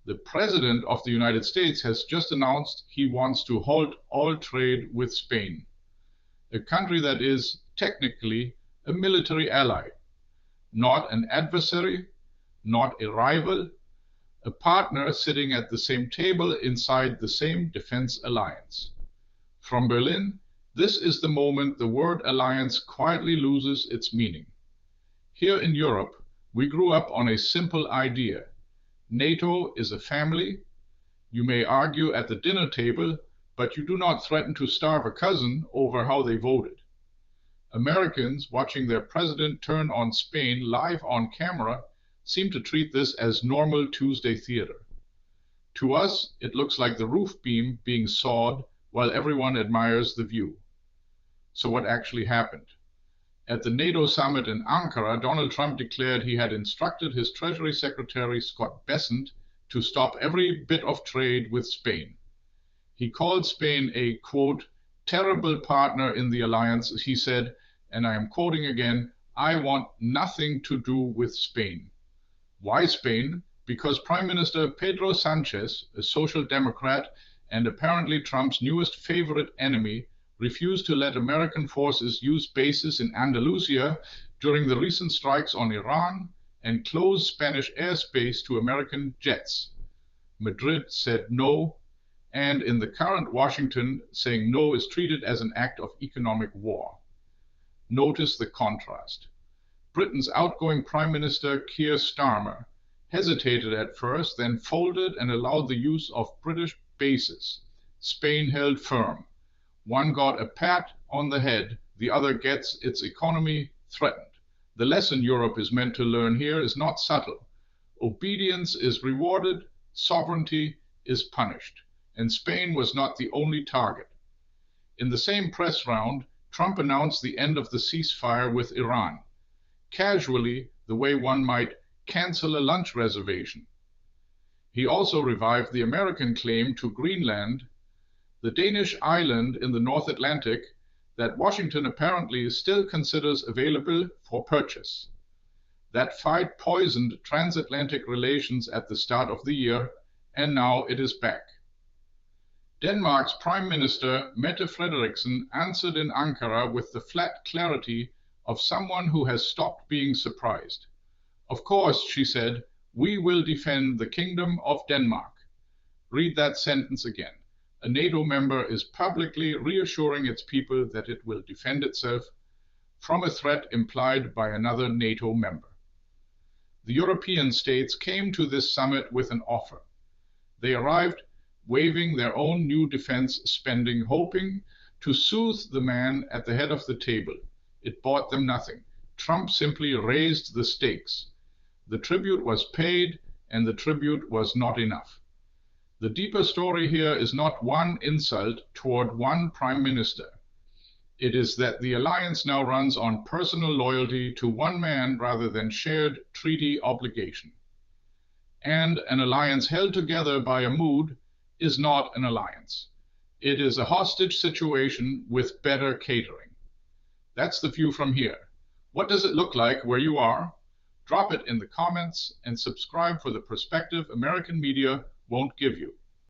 The President of the United States has just announced he wants to halt all trade with Spain, a country that is technically a military ally, not an adversary, not a rival, a partner sitting at the same table inside the same defense alliance. From Berlin, this is the moment the word alliance quietly loses its meaning. Here in Europe, we grew up on a simple idea. NATO is a family. You may argue at the dinner table, but you do not threaten to starve a cousin over how they voted. Americans watching their president turn on Spain live on camera seem to treat this as normal Tuesday theater. To us, it looks like the roof beam being sawed while everyone admires the view. So what actually happened? At the NATO summit in Ankara, Donald Trump declared he had instructed his Treasury Secretary, Scott Bessent, to stop every bit of trade with Spain. He called Spain a, quote, terrible partner in the alliance. He said, and I am quoting again, "I want nothing to do with Spain." Why Spain? Because Prime Minister Pedro Sanchez, a social democrat and apparently Trump's newest favorite enemy, refused to let American forces use bases in Andalusia during the recent strikes on Iran and close Spanish airspace to American jets. Madrid said no, and in the current Washington, saying no is treated as an act of economic war. Notice the contrast. Britain's outgoing Prime Minister Keir Starmer hesitated at first, then folded and allowed the use of British bases. Spain held firm. One got a pat on the head, the other gets its economy threatened. The lesson Europe is meant to learn here is not subtle. Obedience is rewarded, sovereignty is punished, and Spain was not the only target. In the same press round, Trump announced the end of the ceasefire with Iran, casually, the way one might cancel a lunch reservation. He also revived the American claim to Greenland, the Danish island in the North Atlantic that Washington apparently still considers available for purchase. That fight poisoned transatlantic relations at the start of the year, and now it is back. Denmark's Prime Minister Mette answered in Ankara with the flat clarity of someone who has stopped being surprised. Of course, she said, we will defend the Kingdom of Denmark. Read that sentence again. A NATO member is publicly reassuring its people that it will defend itself from a threat implied by another NATO member. The European states came to this summit with an offer. They arrived waving their own new defense spending, hoping to soothe the man at the head of the table. It bought them nothing. Trump simply raised the stakes. The tribute was paid, and the tribute was not enough. The deeper story here is not one insult toward one prime minister. It is that the alliance now runs on personal loyalty to one man rather than shared treaty obligation. And an alliance held together by a mood is not an alliance. It is a hostage situation with better catering. That's the view from here. What does it look like where you are? Drop it in the comments and subscribe for the perspective American media won't give you.